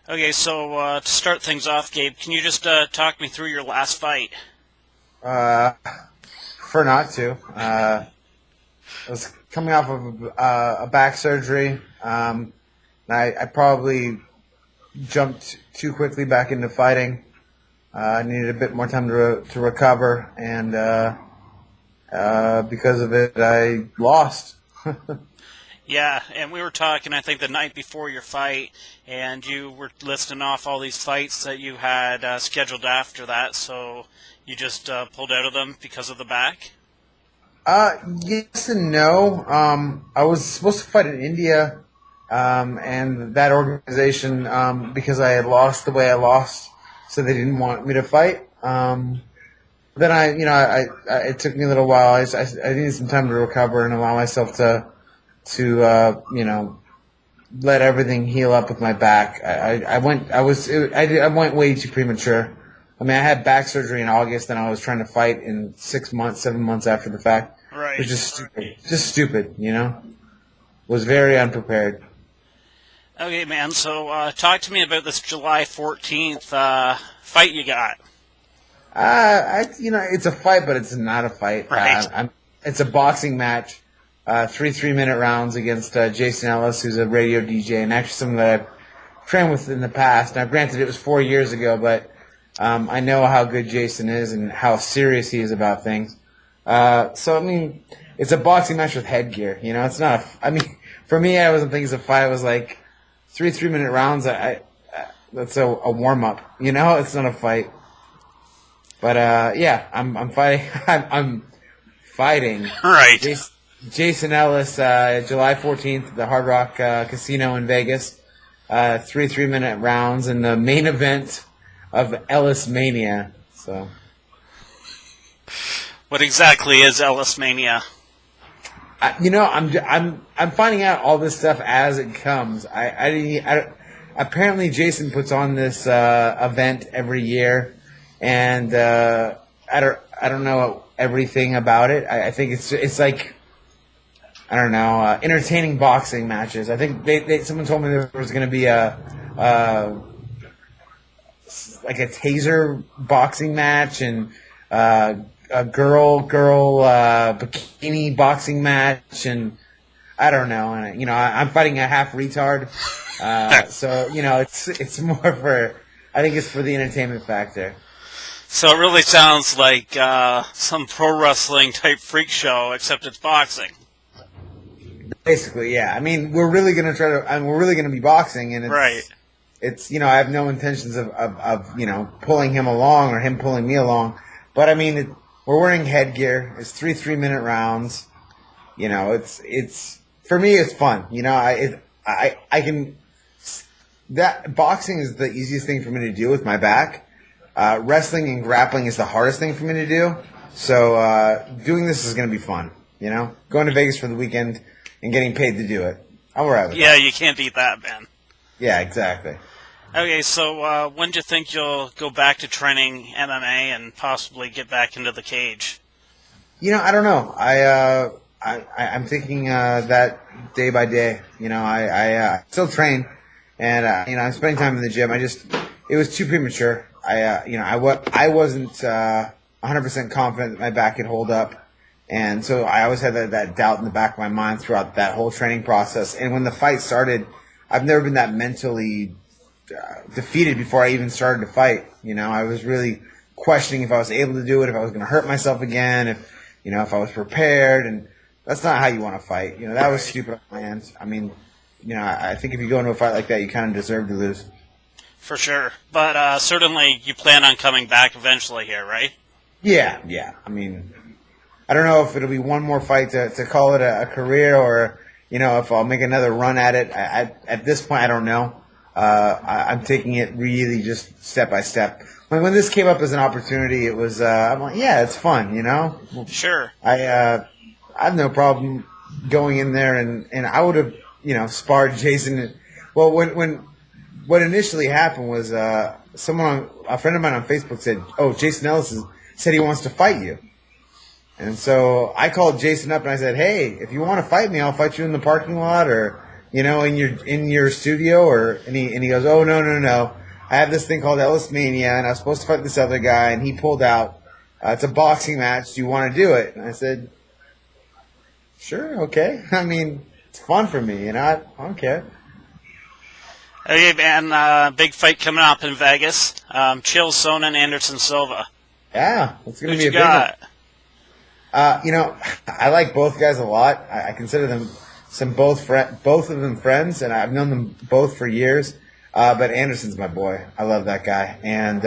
Okay, so to start things off, Gabe, can you just talk me through your last fight? Uh, prefer not to. I was coming off of a back surgery. And I probably jumped too quickly back into fighting. I needed a bit more time to recover, and because of it, I lost. Yeah, and we were talking, I think, the night before your fight, and you were listing off all these fights that you had scheduled after that, so you just pulled out of them because of the back? Yes and no. I was supposed to fight in India, and that organization, because I had lost the way I lost, so they didn't want me to fight. Then it took me a little while. I needed some time to recover and allow myself to let everything heal up with my back. I went way too premature. I mean, I had back surgery in August, and I was trying to fight in 6 months, 7 months after the fact. It Right. was just stupid. Just stupid, you know? Was very unprepared. Okay, man, so talk to me about this July 14th fight you got. It's a fight, but it's not a fight. Right. It's a boxing match. 3 3-minute rounds against Jason Ellis, who's a radio DJ, and actually someone that I've trained with in the past. Now, granted, it was 4 years ago, but I know how good Jason is and how serious he is about things. So, I mean, it's a boxing match with headgear. You know, it's not. I mean, for me, I wasn't thinking it's a fight. I was like 3 3-minute rounds. That's a warm up. You know, it's not a fight. But yeah, I'm fighting. I'm fighting. Right. Jason Ellis, July 14th, at the Hard Rock Casino in Vegas. 3 3-minute rounds in the main event of Ellis Mania. So, What exactly is Ellis Mania? I'm finding out all this stuff as it comes. Apparently Jason puts on this event every year, and I don't know everything about it. I think it's like, I don't know, entertaining boxing matches. I think someone told me there was going to be uh, like a taser boxing match and a girl bikini boxing match, and I don't know. And I'm fighting a half retard, so it's more for, I think it's for the entertainment factor. So it really sounds like some pro wrestling type freak show, except it's boxing. Basically, yeah. I mean, we're really gonna try to. I mean, we're really gonna be boxing, and Right. it's I have no intentions of pulling him along or him pulling me along, but I mean, we're wearing headgear. It's 3 3-minute rounds. It's for me, it's fun. I can. That boxing is the easiest thing for me to do with my back. Wrestling and grappling is the hardest thing for me to do. So doing this is going to be fun. Going to Vegas for the weekend and getting paid to do it. I'm alright with Yeah, that. you can't beat that, man. Yeah, exactly. Okay, so when do you think you'll go back to training MMA and possibly get back into the cage? I don't know. I'm thinking that day by day. I still train, and I'm spending time in the gym. It was too premature. I wasn't 100% confident that my back could hold up. And so I always had that doubt in the back of my mind throughout that whole training process. And when the fight started, I've never been that mentally defeated before I even started to fight. I was really questioning if I was able to do it, if I was going to hurt myself again, if I was prepared. And that's not how you want to fight. That was stupid on my end. I mean, I think if you go into a fight like that, you kind of deserve to lose. For sure. But certainly you plan on coming back eventually here, right? Yeah, yeah. I mean, I don't know if it'll be one more fight to call it a career, or if I'll make another run at it. At this point, I don't know. I'm taking it really just step by step. When this came up as an opportunity, it was I'm like, yeah, it's fun. Sure. I have no problem going in there, and I would have sparred Jason. Well, when what initially happened was a friend of mine on Facebook said, "Oh, Jason Ellis said he wants to fight you." And so I called Jason up and I said, "Hey, if you want to fight me, I'll fight you in the parking lot, or in your studio, or and he goes, oh no, I have this thing called Ellis Mania, and I was supposed to fight this other guy, and he pulled out. It's a boxing match. Do you want to do it? And I said, sure, okay. I mean, it's fun for me, I don't care. Okay, man, big fight coming up in Vegas. Chill, Sonnen, Anderson, Silva. Yeah, it's going to be a Who big one. got? I like both guys a lot. I consider them both of them friends, and I've known them both for years. But Anderson's my boy. I love that guy. And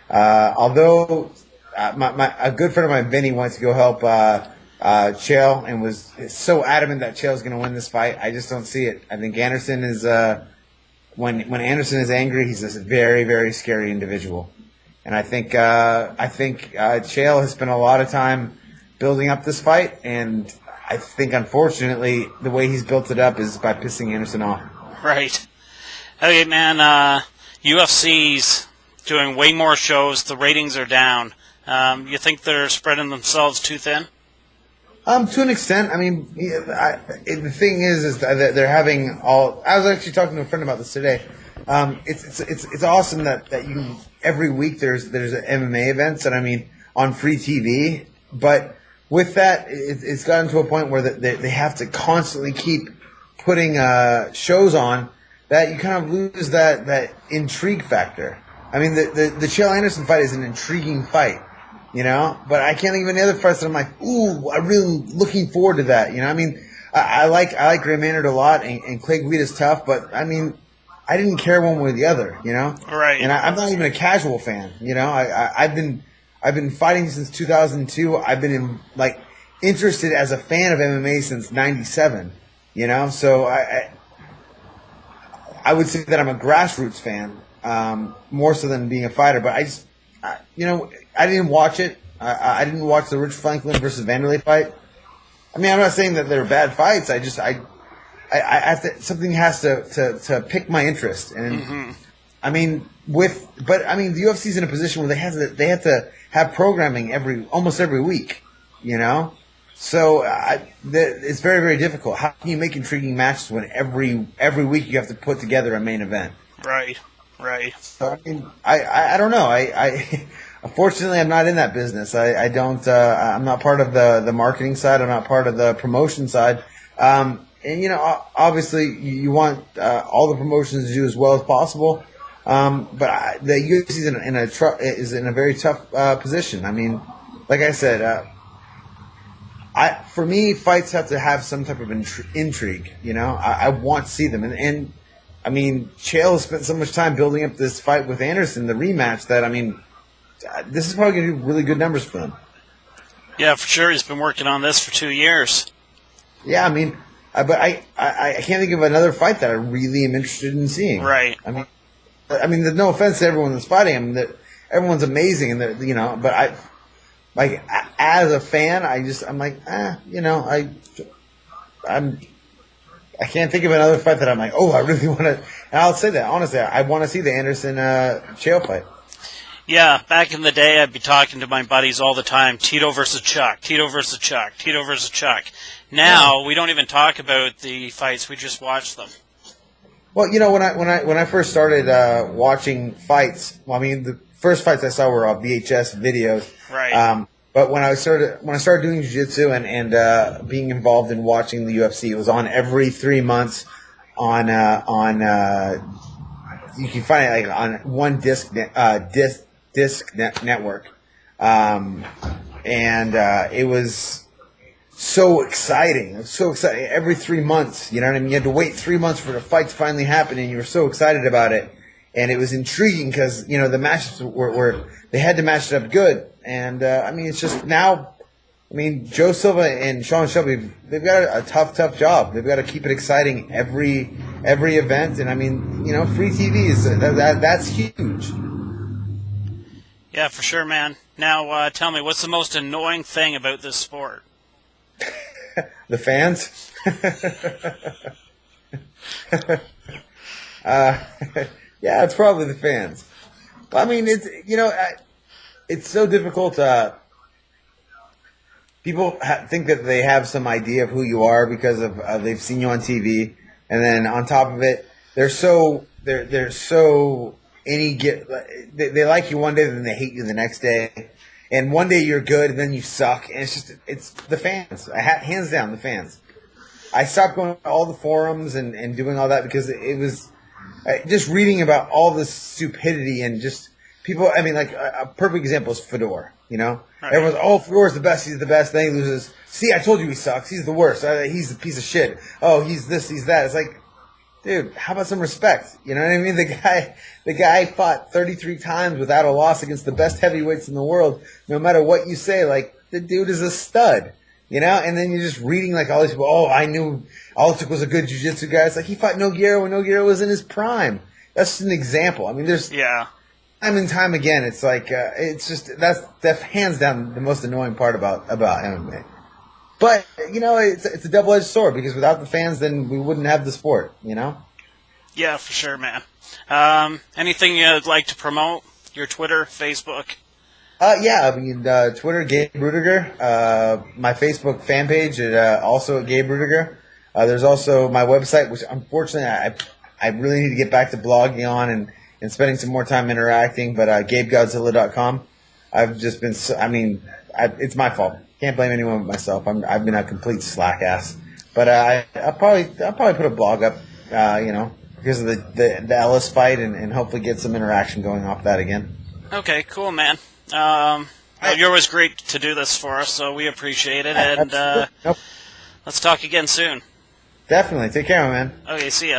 although a good friend of mine, Vinny, wants to go help Chael and was so adamant that Chael's going to win this fight, I just don't see it. I think Anderson is when Anderson is angry, he's a very, very scary individual. And I think Chael has spent a lot of time building up this fight, and I think, unfortunately, the way he's built it up is by pissing Anderson off. Right. Okay, man, UFC's doing way more shows. The ratings are down. You think they're spreading themselves too thin? To an extent. I mean, the thing is that they're having all. I was actually talking to a friend about this today. It's awesome that you every week there's MMA events, and I mean on free TV. But with that, it's gotten to a point where they have to constantly keep putting shows on that you kind of lose that intrigue factor. I mean, the Chael Anderson fight is an intriguing fight. But I can't think of any other fights that I'm like, ooh, I'm really looking forward to that. I mean, I like Ray Maynard a lot, and Clay Guida's tough, but I mean, I didn't care one way or the other, Right. And I'm not even a casual fan, I've been fighting since 2002. I've been interested as a fan of MMA since '97, So I would say that I'm a grassroots fan, more so than being a fighter, but I didn't watch it. I didn't watch the Rich Franklin versus Vanderlei fight. I mean, I'm not saying that they're bad fights. I have to, something has to pick my interest. And I mean, the UFC's in a position where they have to have programming almost every week. So it's very, very difficult. How can you make intriguing matches when every week you have to put together a main event? Right. So I mean, I don't know. Unfortunately, I'm not in that business. I don't. I'm not part of the marketing side. I'm not part of the promotion side. And obviously, you want all the promotions to do as well as possible. But the UFC is in a very tough position. I mean, like I said, for me, fights have to have some type of intrigue. I want to see them, and I mean, Chael has spent so much time building up this fight with Anderson, the rematch, that, I mean, this is probably going to do really good numbers for him. Yeah, for sure. He's been working on this for 2 years. Yeah, I mean, but I can't think of another fight that I really am interested in seeing. Right. I mean, no offense to everyone that's fighting. I mean, everyone's amazing, and but as a fan, I'm like, I can't think of another fight that I'm like, oh, I really want to. And I'll say that honestly, I want to see the Anderson Chael fight. Yeah, back in the day, I'd be talking to my buddies all the time. Tito versus Chuck. Tito versus Chuck. Tito versus Chuck. Now we don't even talk about the fights; we just watch them. Well, when I first started watching fights, I mean, the first fights I saw were VHS videos. Right. But when I started doing jiu-jitsu and being involved in watching the UFC, it was on every 3 months on you can find it on one disc network, and it was so exciting. It was so exciting every 3 months. You know what I mean? You had to wait 3 months for the fight to finally happen, and you were so excited about it. And it was intriguing because the matches were they had to match it up good. And I mean, it's just now. I mean, Joe Silva and Sean Shelby, they've got a tough job. They've got to keep it exciting every event. And I mean, free TV is that's huge. Yeah, for sure, man. Now, tell me, what's the most annoying thing about this sport? The fans. Yeah, it's probably the fans. I mean, it's so difficult. People think that they have some idea of who you are because of they've seen you on TV. and then on top of it, they're so they like you one day, then they hate you the next day, and one day you're good, and then you suck, and it's the fans, hands down the fans. I stopped going to all the forums and doing all that because it was just reading about all this stupidity and just people. I mean, like a perfect example is Fedor. You know, right. Everyone's, Fedor's the best. He's the best. Then he loses. See, I told you he sucks. He's the worst. He's a piece of shit. Oh, he's this. He's that. It's like, dude, how about some respect? You know what I mean? The guy fought 33 times without a loss against the best heavyweights in the world. No matter what you say, like the dude is a stud. You know, and then you're just reading like all these people. Oh, I knew all it took was a good jiu-jitsu guy. It's like he fought Nogueira when Nogueira was in his prime. That's just an example. I mean, there's time and time again. It's like it's just that's hands down the most annoying part about MMA. But you know, it's a double-edged sword because without the fans, then we wouldn't have the sport. You know. Yeah, for sure, man. Anything you'd like to promote? Your Twitter, Facebook. Yeah, I mean, Twitter, Gabe Ruediger. My Facebook fan page, also Gabe Ruediger. There's also my website, which unfortunately I really need to get back to blogging on and spending some more time interacting, but GabeGodzilla.com. I've just been, it's my fault. Can't blame anyone but myself. I've been a complete slack ass. But I'll probably put a blog up, because of the Ellis fight and hopefully get some interaction going off that again. Okay, cool, man. You're always great to do this for us, so we appreciate it, and let's talk again soon. Definitely. Take care, man. Okay, see ya.